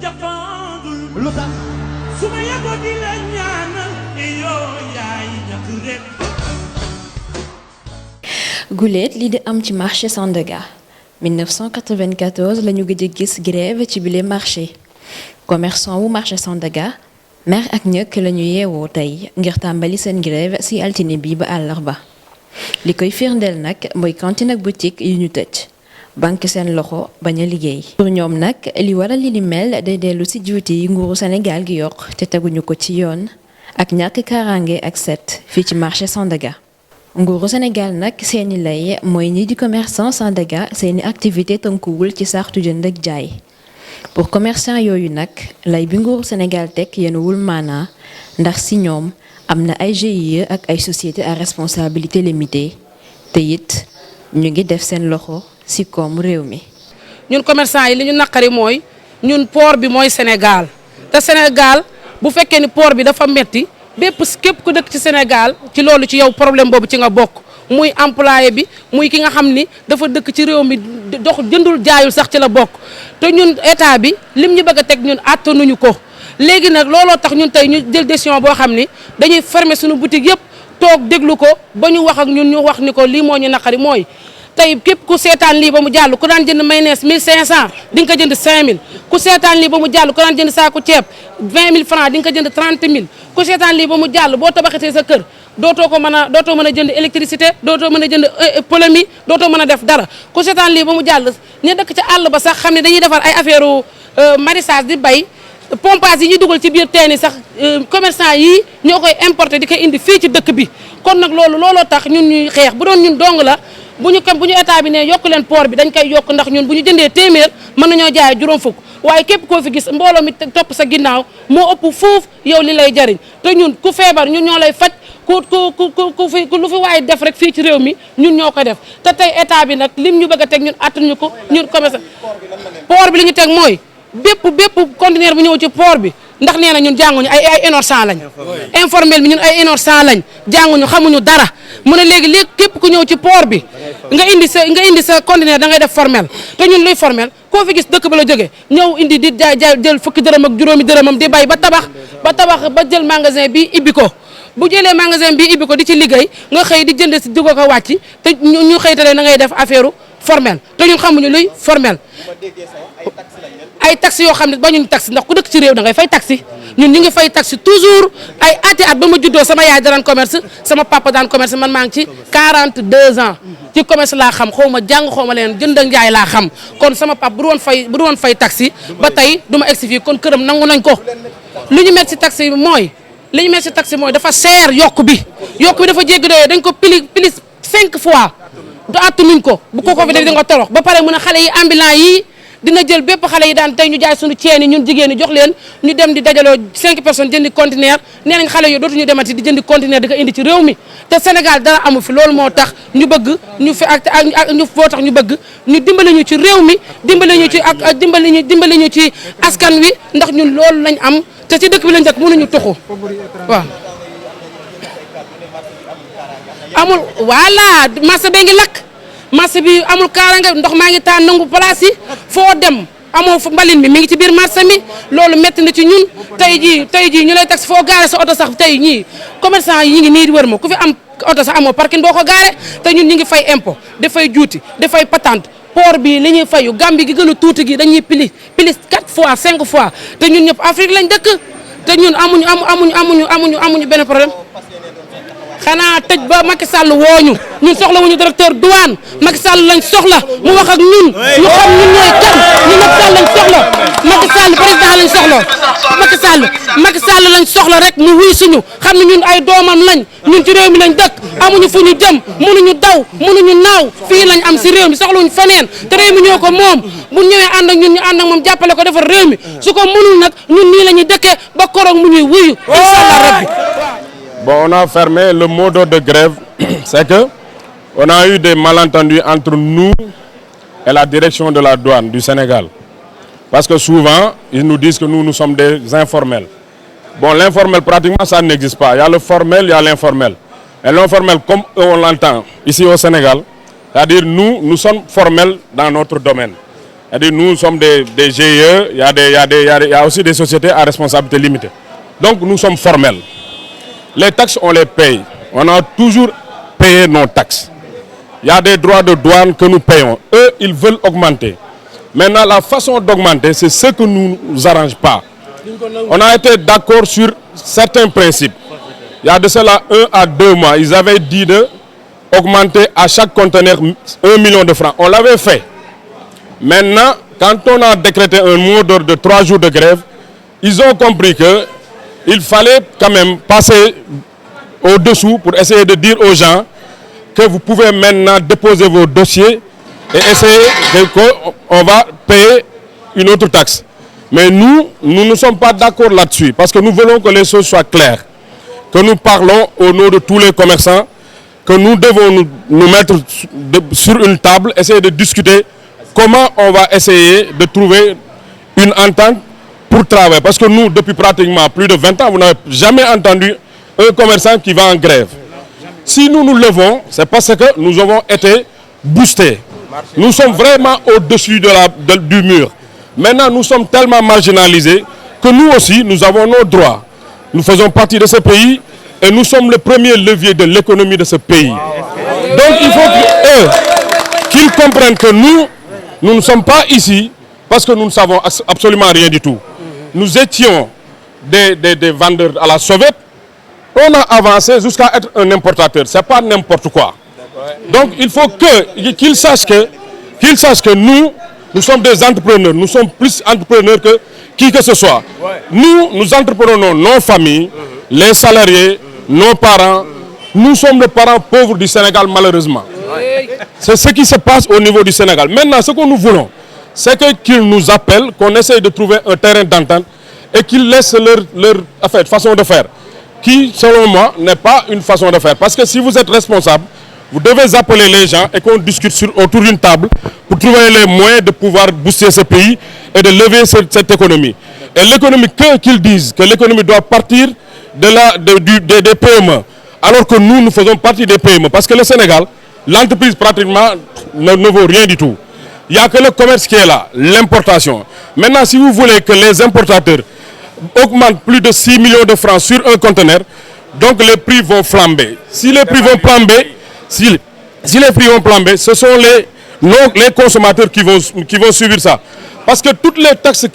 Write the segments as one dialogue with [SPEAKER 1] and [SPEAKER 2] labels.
[SPEAKER 1] lu tax
[SPEAKER 2] suma yeboo di la ñaanal yoo yaay ñàkk rek.
[SPEAKER 3] guléet li di am ci marché Sandaga 1994 lañu gëj a gis grève ci bile marché commerçant wu marché Sandaga mer ak ñëkk lañu yeewoo tey ngir tàmbali seen grève ci altine bi ba àllarba li koy firndeel nag mooy cantine ak boutique yu ñu tëj banque seen loxo bañ a liggéey. pour ñoom nag li waral li mel day dellu ci juuti yi nguuru Sénégal gi yokk te teguñu ko ci yoon ak ñàkk kaaraange ak set fii ci marché Sandaga. nguuru Sénégal nag seeni lay mooy ñi di commerçant Sandaga seeni activité tënkuwul ci sartu jënd ak jaay pour commerçant yooyu nag lay bi nguuru Sénégal teg yenuwul maanaa ndax ci ñoom am na ay GIE ak ay société à responsabilité limitée te it ñu ngi def seen loxo ci koom réew mi.
[SPEAKER 4] ñun commerçant yi li ñu naqari mooy ñun port bi mooy Sénégal te Sénégal bu fekkee ni port bi dafa metti bépp képp ku dëkk ci Sénégal ci loolu ci yow problème boobu ci nga bokk muy employé bi muy ki nga xam ni dafa dëkk ci réew mi dox jëndul jaayul sax ci la bokk te ñun état bi lim ñu bëgg a teg ñun àttanuñu ko léegi nag looloo tax ñun tey ñu jël décision boo xam ni dañuy fermer suñu boutique yëpp toog déglu ko ba ñu wax ak ñun ñu wax ni ko lii moo ñu naqari mooy tey képp ku seetaan lii ba mu jàll ku daan jënd mayonnaise 1500 di nga ko jënd 5000 ku seetaan lii ba mu jàll ku daan jënd saako ceeb 20000 francs di nga ko jënd 30000 ku seetaan lii ba mu jàll boo tabaxatee sa kër dootoo mën a jënd électricité dootoo mën a jënd polémique dootoo mën a def dara ku seetaan lii ba mu jàll ñu dëkk ca àll ba sax xam ne dañuy defar ay affaire maraîchage di bay pompage yi ñuy dugal ci biir teen yi sax commerçant yi ñoo koy importer di ko indi fii ci dëkk bi kon nag looloo tax ñun ñuy xeex bu doon ñun dong la bu ñu état bi ne yokk leen port bi dañ koy yokk ndax ñun bu ñu jëndee téeméer mën nañoo jaay juróom fukk waaye képp koo fi gis mbooloo mi topp sa ginnaaw moo ëpp fuuf yow li lay jariñ te ñun ku feebar ñun ñoo lay faj ku lu fi waaye def rek fii ci réew mi ñun ñoo koy def te tey état bi nag lim ñu bëgg a teg ñun attanuñu ko ñun commerce port bi li ñu teg mooy bépp conteneur bu ñëw ci port bi ndax nee na ñun jànguñu ay innocent lañ informel bi ñun ay innocent lañ jànguñu xamuñu dara mu ne léegi képp ku ñëw ci port bi nga indi sa conteneur da ngay def formel te ñun luy formel koo fi gis dëkk ba la jógee ñëw indi di jaay jël fukki dërëm ak juróomi dërëmam di bay ba tabax ba jël magasin bi ibbi ko bu jëlee magasin bi ibbi ko di ci liggéey nga xëy di jënd si dugg ko wàcc te ñu xëy tale na ngay def affaire formel te ñun xamuñu luy formel ay taxi yoo xam ne ba ñun taxi ndax ku dëkk ci réew da ngay fay taxi ñun ñu ngi fay taxi toujours ay at ba ma juddoo sama yaay daan commerce sama papa daan commerce man maa ngi ci 42 ans ci commerce laa xam xaw ma jàng xaw ma leen jënd ak njaay laa xam kon sama papa bu doon fay taxi ba tey du ma egsi fii kon këram nangu nañ ko li ñu met si taxi mooy dafa seer yokk bi dafa jéggi doyoo dañ ko pilis 5 fois du attanuñ ko bu ko fi def di nga torox ba pare mu ne xale yi ambulant yi dina jël bépp xale yi daan tey ñu jaay suñu ceeni ñun jigéen ñi jox leen ñu dem di dajaloo 5 personnes jëndi conteneur nee nañ xale yooyu dootuñu demati di jëndi conteneur di ko indi ci réew mi te Sénégal dara amu fi loolu moo tax ñu bëgg ñu bëgg ñu dimbali ñu ci réew mi dimbali ñu ci askan wi ndax ñun loolu lañ am te ci dëkk bi lañ dëkk mënuñu tuxu waaw amul voilà marché bee ngi lakk marché bi amul kaaraange ndox maa ngi taa nangu place yi foo dem amoo mbalin mi ngi ci biir marché mi loolu métti na ci ñun tey jii ñu lay tax foo gaare sa oto sax tey ñii commerçant yi ñi ngi nii di wër ma ku fi am oto sax amoo parking doo ko gaare te ñun ñi ngi fay impôt dafay juuti dafay patente port bi li ñuy fayu Gambie gi gën a tuuti gi dañuy pilis 4 fois 5 fois te ñun ñëpp Afrique lañ dëkk te ñun amuñu benn problème xanaa tëj ba Macky Sall wooñu ñun soxla wuñu directeur douane Macky Sall lañ soxla mu wax ak ñun ñu xam ñun ñooy kan ñu Macky Sall lañ soxla Macky Sall président lañ soxla Macky Sall lañ soxla rek mu wuy suñu xam ne ñun ay doomam lañ ñun ci réew mi lañ dëkk amuñu fu ñu jëm mënuñu daw mënuñu naaw fii lañ am si réew mi soxlawuñu feneen te réew mi ñoo ko moom bu ñëwee ànd ak ñun ñu ànd ak moom jàppale ko defar réew mi su ko mënul nag ñun nii la ñuy dëkkee ba koroog mu ñuy wuyu inshallah rabbi.
[SPEAKER 5] Bon, on a fermé. Le mot d'ordre de grève, c'est que on a eu des malentendus entre nous et la direction de la douane du Sénégal. Parce que souvent, ils nous disent que nous sommes des informels. Bon, l'informel, pratiquement, ça n'existe pas. Il y a le formel, il y a l'informel. Et l'informel, comme on l'entend ici au Sénégal, c'est-à-dire nous sommes formels dans notre domaine. C'est-à-dire nous sommes des GIE, il y a aussi des sociétés à responsabilité limitée. Donc nous sommes formels. Les taxes, on les paye. On a toujours payé nos taxes. Il y a des droits de douane que nous payons. Eux, ils veulent augmenter. Maintenant, la façon d'augmenter, c'est ce que nous ne nous arrange pas. On a été d'accord sur certains principes. Il y a de cela 1 à 2 mois, ils avaient dit d'augmenter à chaque conteneur 1 million de francs. On l'avait fait. Maintenant, quand on a décrété un mot d'ordre de 3 jours de grève, ils ont compris qu'il fallait quand même passer au-dessous pour essayer de dire aux gens que vous pouvez maintenant déposer vos dossiers et essayer qu'on va payer une autre taxe. Mais nous ne sommes pas d'accord là-dessus parce que nous voulons que les choses soient claires, que nous parlons au nom de tous les commerçants, que nous devons nous mettre sur une table, essayer de discuter comment on va essayer de trouver une entente pour travailler. Parce que nous, depuis pratiquement plus de 20 ans, vous n'avez jamais entendu un commerçant qui va en grève. Si nous nous levons, c'est parce que nous avons été boostés. Nous sommes vraiment au-dessus du mur. Maintenant, nous sommes tellement marginalisés que nous aussi, nous avons nos droits. Nous faisons partie de ce pays et nous sommes le premier levier de l'économie de ce pays. Donc il faut qu'ils comprennent que nous ne sommes pas ici parce que nous ne savons absolument rien du tout. Nous étions des vendeurs à la sauvette. On a avancé jusqu'à être un importateur. Ce n'est pas n'importe quoi. Donc il faut qu'ils sachent que nous sommes des entrepreneurs. Nous sommes plus entrepreneurs que qui que ce soit. Nous entreprenons nos familles, les salariés, nos parents. Nous sommes les parents pauvres du Sénégal, malheureusement. C'est ce qui se passe au niveau du Sénégal. Maintenant, ce que nous voulons, c'est qu'ils nous appellent, qu'on essaye de trouver un terrain d'entente et qu'ils laissent leur façon de faire, qui, selon moi, n'est pas une façon de faire. Parce que si vous êtes responsable, vous devez appeler les gens et qu'on discute autour d'une table pour trouver les moyens de pouvoir booster ce pays et de lever cette économie. Et l'économie, qu'ils disent que l'économie doit partir des PME, alors que nous faisons partie des PME. Parce que le Sénégal, l'entreprise pratiquement ne vaut rien du tout. Il n'y a que le commerce qui est là, l'importation. Maintenant, si vous voulez que les importateurs augmentent plus de 6 millions de francs sur un conteneur, donc les prix vont flamber. Si les prix vont flamber, ce sont les consommateurs qui vont suivre ça. Parce que toutes les taxes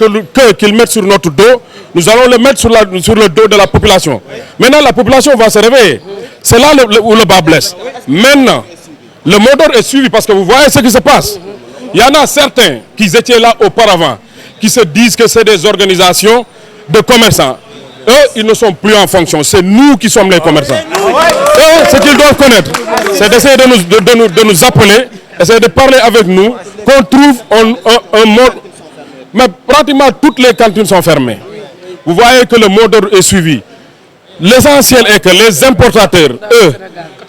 [SPEAKER 5] qu'ils mettent sur notre dos, nous allons les mettre sur le dos de la population. Maintenant, la population va se réveiller. C'est là où le bas blesse. Maintenant, le mot d'ordre est suivi parce que vous voyez ce qui se passe. Il y en a certains qui étaient là auparavant, qui se disent que c'est des organisations de commerçants. Eux, ils ne sont plus en fonction. C'est nous qui sommes les commerçants. Eux, ce qu'ils doivent connaître, c'est d'essayer de nous appeler, essayer de parler avec nous, qu'on trouve un mode. Mais pratiquement toutes les cantines sont fermées. Vous voyez que le mot d'ordre est suivi. L'essentiel est que les importateurs, eux,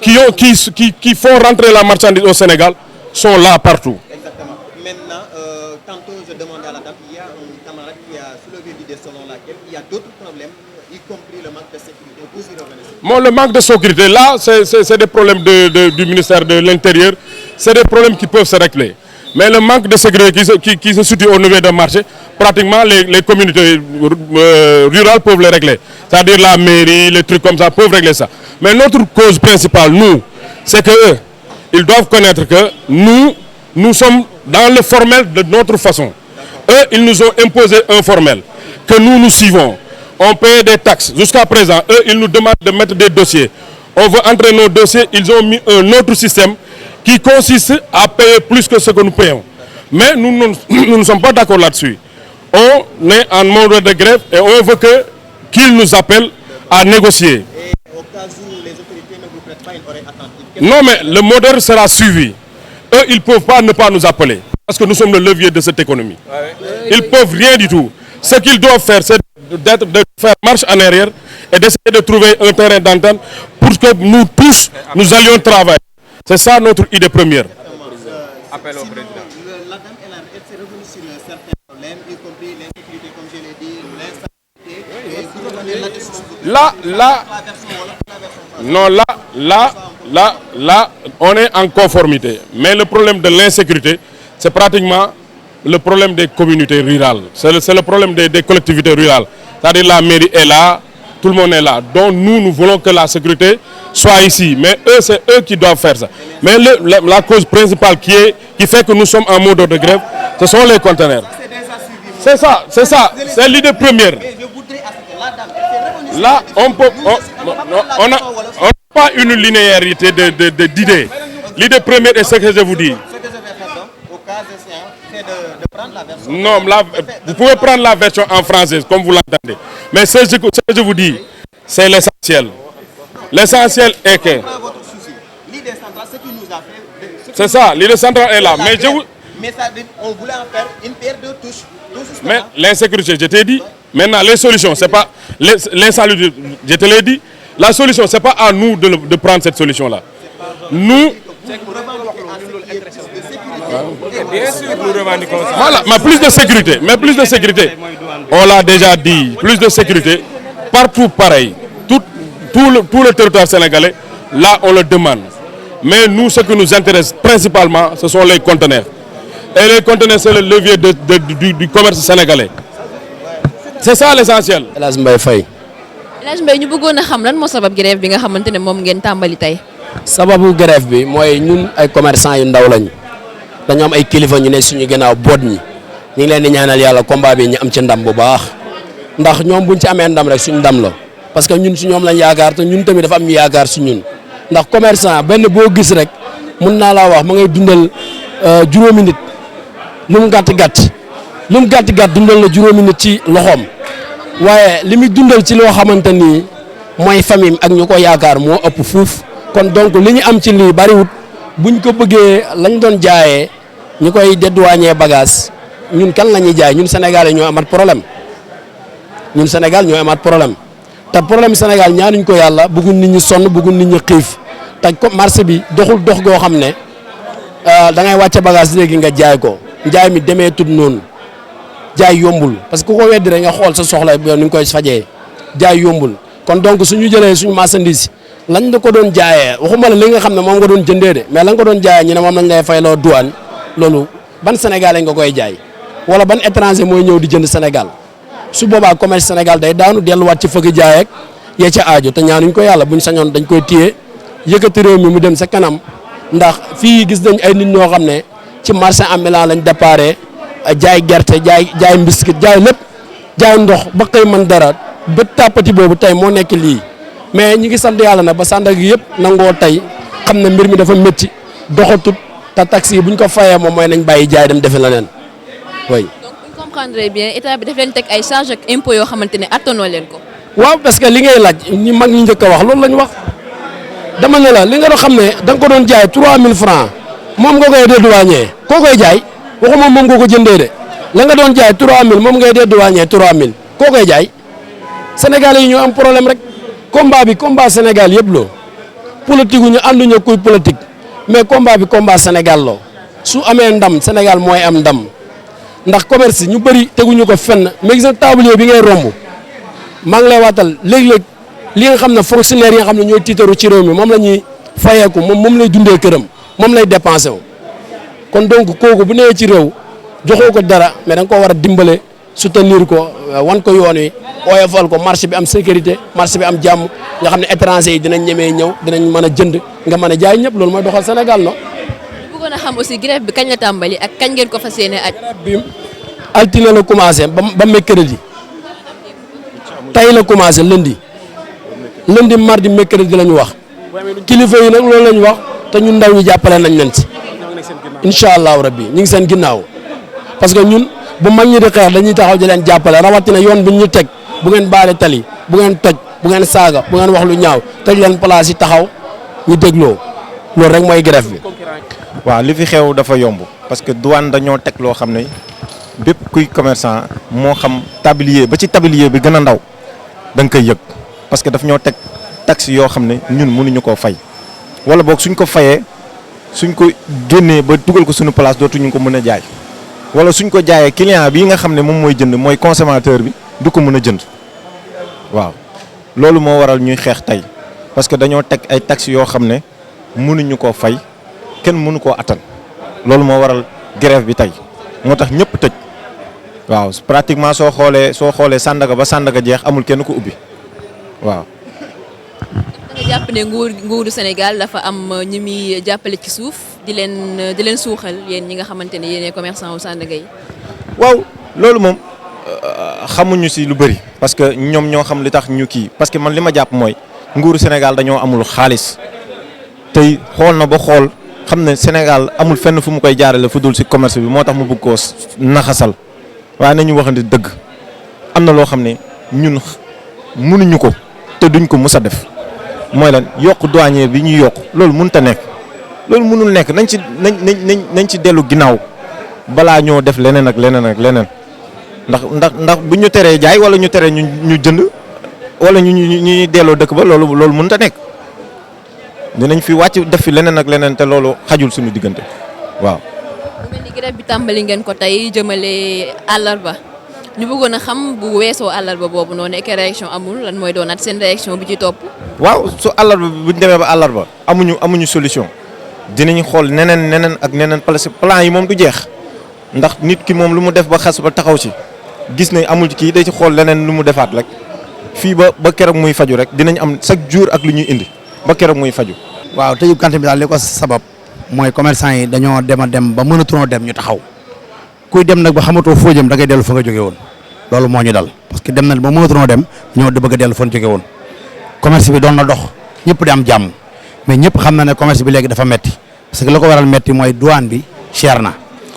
[SPEAKER 5] qui font rentrer la marchandise au Sénégal, sont là partout.
[SPEAKER 1] Exactement. Maintenant, tantôt je demandais à la dame, il y a un camarade qui a soulevé l'idée selon laquelle il y a d'autres problèmes, y compris le manque de sécurité. Vous y revenez?
[SPEAKER 5] Bon, le manque de sécurité, là, c'est des problèmes du ministère de l'Intérieur. C'est des problèmes qui peuvent se régler. Mais le manque de sécurité qui se situe au niveau d'un marché, pratiquement les communautés rurales peuvent les régler. C'est-à-dire la mairie, les trucs comme ça peuvent régler ça. Mais notre cause principale, nous, c'est qu'eux, ils doivent connaître que nous sommes dans le formel de notre façon. Eux, ils nous ont imposé un formel que nous suivons. On paye des taxes. Jusqu'à présent, eux, ils nous demandent de mettre des dossiers. On veut entrer nos dossiers, ils ont mis un autre système qui consiste à payer plus que ce que nous payons. Mais nous ne sommes pas d'accord là-dessus. On est en mode de grève et on veut qu'ils nous appellent à négocier.
[SPEAKER 1] Et au cas où les autorités ne vous prêtent pas une oreille attentive?
[SPEAKER 5] Non, mais le modèle sera suivi. Eux, ils ne peuvent pas ne pas nous appeler. Parce que nous sommes le levier de cette économie. Ils ne peuvent rien du tout. Ce qu'ils doivent faire, c'est de faire marche en arrière et d'essayer de trouver un terrain d'entente pour que nous tous, nous allions travailler. C'est ça notre idée première.
[SPEAKER 1] Appel au président. La dame elle s'est revenue sur certains problèmes, y compris l'insécurité, comme je l'ai dit, l'instabilité. Et vous revenez là-dessus.
[SPEAKER 5] On est en conformité. Mais le problème de l'insécurité, c'est pratiquement le problème des communautés rurales, c'est le problème des collectivités rurales. C'est-à-dire la mairie est là, tout le monde est là. Donc nous voulons que la sécurité soit ici. Mais c'est eux qui doivent faire ça. Mais la cause principale qui fait que nous sommes en mode de grève, ce sont les conteneurs. C'est ça. C'est l'idée première. Là, on n'a pas une linéarité d'idées. L'idée première est ce que je vous dis. Non, vous pouvez prendre la version en français, comme vous l'entendez. Mais ce que je vous dis, c'est l'essentiel. L'essentiel est que... C'est ça, l'idée centrale est là. Mais
[SPEAKER 1] on voulait en faire une paire de touches.
[SPEAKER 5] Mais l'insécurité, je t'ai dit. Maintenant, les solutions, c'est pas... L'insalubrité, je te l'ai dit. La solution, c'est pas à nous de prendre cette solution-là. Nous...
[SPEAKER 6] Bien sûr, nous revendiquons ça.
[SPEAKER 5] Voilà, mais plus de sécurité. On l'a déjà dit, plus de sécurité. Partout pareil. Tout le territoire sénégalais, là on le demande. Mais nous, ce qui nous intéresse principalement, ce sont les conteneurs. Et les conteneurs, c'est le levier du commerce sénégalais. C'est ça l'essentiel.
[SPEAKER 7] El Hadj Mbaye Faye.
[SPEAKER 3] El Hadj Mbaye ñu bëggoon a xam lan moo sabab grève bi nga xamante ne moom ngeen tàmbali tey.
[SPEAKER 7] sababu grève bi mooy ñun ay commerçant yu ndaw lañu dañoo am ay kilifa ñu ne suñu gannaaw boot ñi ñu ngi leen di ñaanal yàlla combat bi ñu am ci ndam bu baax ndax ñoom buñ ci amee ndam rek suñu ndam la parce que ñun si ñoom lañ yaakaar te ñun tamit dafa am ñu yaakaar su ñun ndax commerçant benn boo gis rek mun naa laa wax ma ngay dundal juróomi nit lu mu gàtt dundal na juróomi nit ci loxoom waaye li muy dundal ci loo xamante ni mooy famille ak ñu ko yaakaar moo ëpp fuuf kon donc li ñu am ci lii bariwut buñ ko bëggee lañ doon jaayee ñu koy dédouaner bagage ñun kan la ñuy jaay ñun Sénégal ñoo amaat problème te problème Sénégal ñaanuñ ko yàlla bëgguñ nit ñi sonn bëgguñ nit ñi xiif te comme marché bi doxul dox goo xam ne da ngay wàcce bagage léegi nga jaay ko njaay mi demee tut noonu jaay yombul parce que ku ko weddi rek nga xool sa soxla yow ni nga koy fajee jaay yombul kon donc suñu jëlee suñu marchandise lañ la ko doon jaayee waxuma la li nga xam ne moom nga doon jëndee de mais lañ ko doon jaayee ñu ne moom lañ lay fayloo douane loolu ban Sénégalais nga koy jaay wala ban étranger mooy ñëw di jënd Sénégal su boobaa commerce Sénégal day daanu delluwaat ci fëgg jaay ak yee ca aajo te ñaanuñ ko yàlla buñ sañoon dañ koy téye yëkkati réew mi mu dem sa kanam ndax fii gis nañ ay nit ñoo xam ne ci marché ambulant lañ déparé jaay gerte jaay mbiskit jaay lépp jaay ndox ba xëy man dara ba tàppati boobu tey moo nekk lii mais ñi ngi sant yàlla nag ba Sandaga gi yëpp nangoo tey xam ne mbir mi dafa métti doxatut te taxi yi buñ ko fayee moom mooy nañ bàyyi jaay dem defi leneen oui.
[SPEAKER 3] donc bu ñu comprendre bien état bi daf leen teg ay charges ak impôts yoo xamante ne attanoo leen ko.
[SPEAKER 7] waaw parce que li ngay laaj ñi mag ñi njëkk a wax loolu lañ wax dama ne la li nga doon xam ne da nga ko doon jaay 3000 francs moom nga koy dédouaner koo koy jaay waxuma moom nga ko jëndee de la nga doon jaay 3000 moom ngay dédouaner 3000 koo koy jaay Sénégalais yi ñoo am problème rek combat bi combat Sénégal yëpp loo politique gu ñu ànduñu kuy politique mais combat bi combat Sénégal loo su amee ndam Sénégal mooy am ndam ndax commerce ñu bëri teguñu ko fenn mais gis nga tablier bi ngay romb maa ngi lay waatal léeg-léeg li nga xam ne fonctionnaire yi nga xam ne ñooy tiitaru ci réew mi moom la ñuy fayeeku moom lay dundee këram moom lay dépensé wu kon donc kooku bu newee ci réew joxoo ko dara mais da nga koo war a dimbale soutenir ko wan ko yoon wi oyofal ko marché bi am sécurité marché bi am jàmm nga xam ne étranger yi dinañ ñemee ñëw dinañ mën a jënd nga mën a jaay ñëpp loolu mooy doxal Sénégal no
[SPEAKER 3] bëggoon a xam aussi grève bi kañ la tàmbali ak kañ ngeen ko fas yéene aj.
[SPEAKER 7] bi altine la commencé ba mercredi tey la commencé lundi mardi mercredi la ñu wax kilifa yi nag loolu la ñu wax te ñun ndaw ñi jàppale nañ leen ci incha allahu rabbi ñu ngi seen ginnaaw parce que ñun bu mag ñi di xeex dañuy taxaw di leen jàppale rawatina yoon bi ñu teg bu ngeen baale tali bu ngeen toj bu ngeen saaga bu ngeen wax lu ñaaw teg leen place yi taxaw ñu dégloo loolu rek mooy grève bi.
[SPEAKER 8] waaw li fi xew dafa yomb parce que douane dañoo teg loo xam ne bépp kuy commerçant moo xam tablier ba ci tablier bi gën a ndaw da nga koy yëg parce que daf ñoo teg taxe yoo xam ne ñun mënuñu koo fay wala boog suñ ko fayee suñ ko génnee ba dugal ko suñu place dootuñu ko mën a jaay wala suñ ko jaayee client bii nga xam ne moom mooy jënd mooy consommateur bi du ko mën a jënd waaw loolu moo waral ñuy xeex tey parce que dañoo teg ay taxes yoo xam ne mënuñu koo fay kenn mënu koo attan loolu moo waral grève bi tey moo tax ñëpp tëj waaw pratiquement soo xoolee Sandaga ba Sandaga jeex amul kenn ku ubbi waaw.
[SPEAKER 3] nga jàpp ne nguuru Sénégal dafa am ñi muy jàppale ci suuf di leen suuxal yéen ñi nga xamante ne yéenay commerçant wu Sandaga yi.
[SPEAKER 8] waaw loolu moom xamuñu si lu bëri parce que ñoom ñoo xam li tax ñu kii parce que man li ma jàpp mooy nguuru Sénégal dañoo amul xaalis tey xool na ba xool xam ne Sénégal amul fenn fu mu koy jaarale fu dul si commerce bi moo tax mu bëgg koo naxasal waaye nañu waxante dëgg am na loo xam ne ñun mënuñu ko te duñ ko mës a def mooy lan yokk douanier bi ñuy yokk loolu mënut a nekk loolu mënul nekk nañ ci dellu ginnaaw balaa ñoo def leneen ak leneen ndax bu ñu teree jaay wala ñu teree ñu jënd wala ñu delloo dëkk ba loolu mënut a nekk dinañ fi wàcc def fi leneen ak leneen te loolu xajul suñu diggante waaw.
[SPEAKER 3] mu mel ni grève bi tàmbali ngeen ko tey jëmale àllarba ñu bëggoon a xam bu weesoo àllarba boobu noonu nekk réaction amul lan mooy doonaat seen réaction bi ci topp.
[SPEAKER 8] waaw su àllarba bu ñu demee ba àllarba amuñu solution dinañ xool neneen ak neneen parce que plan yi moom du jeex ndax nit ki moom lu mu def ba xas ba taxaw ci gis ne amul kii day ci xool leneen lu mu defaat rek fii ba keroog muy faju rek dinañ am chaque jour ak lu ñuy indi ba keroog muy faju.
[SPEAKER 7] waaw tëjub kantin bi daal li ko sabab mooy commerçant yi dañoo dem ba mënatunoo dem ñu taxaw kuy dem nag ba xamatoo foo jëm da ngay dellu fa nga jóge woon loolu moo ñu dal parce que dem na ba mënatunoo dem ñoo bëgg a dellu fa ñu jóge woon commerce bi doon na dox ñëpp di am jàmm mais ñëpp xam na ne commerce bi léegi dafa metti parce que la ko waral metti mooy douane bi cher na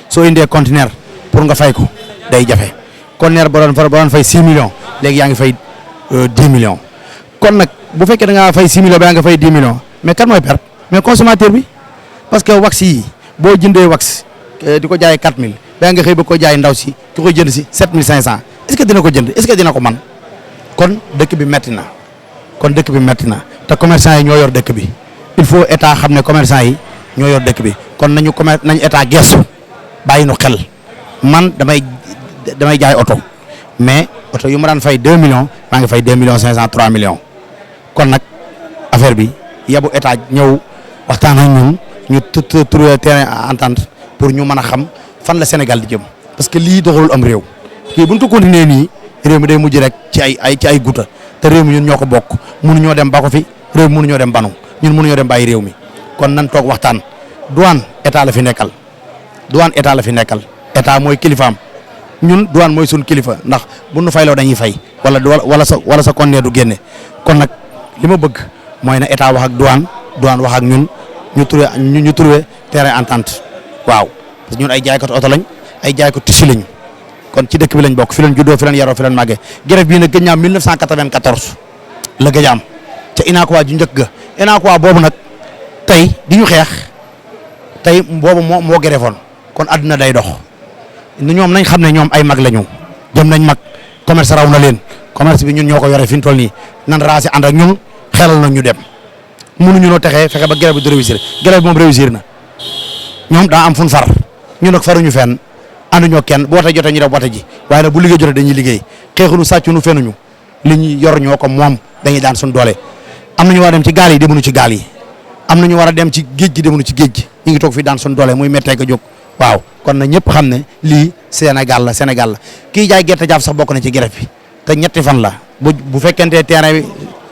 [SPEAKER 7] soo indee conteneur pour nga fay ko day jafe conteneur ba doon fay 6 millions léegi yaa ngi fay 10 millions kon nag bu fekkee da ngaa fay 6 millions ba yaa nga fay 10 millions mais kan mooy perte mais consommateur bi parce que wax yi boo jëndee wax di ko jaayee 4000 ba nga xëy ba ko jaay ndaw si ki koy jënd si 7500 est-ce que dina ko jënd est-ce que dina ko man kon dëkk bi metti na te commerçant yi ñoo yor dëkk bi il faut état xam ne commerçant yi ñoo yor dëkk bi kon nañu état gestu bàyyi nu xel man damay jaay oto mais oto yu ma daan fay 2 millions maa ngi fay 2 millions 500 3 millions kon nag affaire bi yabu état ñëw waxtaan ak ñun ñu trouver terrain entente pour ñu mën a xam fan la Sénégal di jëm parce que lii doxalul am réew kii bu ñu ko continuer nii réew mi day mujj rek ci ay guta te réew mi ñun ñoo ko bokk mënuñoo dem ba ko fi réew mi mënuñoo dem banu ñun mënuñoo dem bàyyi réew mi kon nan toog waxtaan douane état la fi nekkal état mooy kilifaam ñun douane mooy suñu kilifa ndax bu nu fayloo dañuy fay wala sa conteneur du génne kon nag li ma bëgg mooy na état wax ak douane wax ak ñun ñu trouvé terrain entente waaw parce que ñun ay jaaykatu oto lañ ay jaaykatu tissu lañ kon ci dëkk bi lañ bokk fi lañ juddoo fi lañ yaroo fi lañ màggee grève bii nag gëj naa 1994 la gëj am ca Unacois ju njëkk ga Unacois boobu nag tey di ñu xeex tey boobu moo grèveoon kon àdduna day dox ñoom nañ xam ne ñoom ay mag lañu jëm nañ mag commerce raw na leen commerce bi ñun ñoo ko yore fi ñu toll nii nan raasi ànd ak ñun xelal na ñu dem mënuñu noo texee fexe ba grève bi du réussir grève bi moom réussir na ñoom daa am fu ñu far ñun nag faruñu fenn ànduñoo kenn bu wote jotee ñu def wote ji waaye nag bu liggéey jotee dañuy liggéey xeexuñu sàccuñu fenuñu li ñu yor ñoo ko moom dañuy daan suñu doole am nañu war a dem ci gaal yi demuñu ci gaal yi am nañu war a dem ci géej gi demuñu ci géej gi ñu ngi toog fii daan suñu doole muy méttee ko jóg waaw kon nag ñëpp xam ne lii Sénégal la kii jaay gerte jaaf sax bokk na ci grève bi te ñetti fan la bu fekkente terrain bi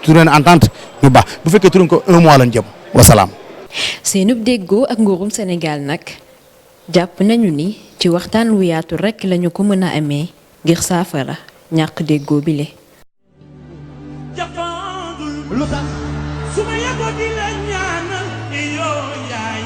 [SPEAKER 7] tourné na entente ñu baax bu fekkee tourné ko 1 mois lañ jëm wasalaam.
[SPEAKER 3] seenub déggoo ak nguurum Sénégal nag jàpp nañu ni ci waxtaan wu yaatu rekk lañu ko mën a amee ngir saafara ñàkk déggoo bile.
[SPEAKER 2] lu tax su ma yeboo di la ñaanal yoo yaay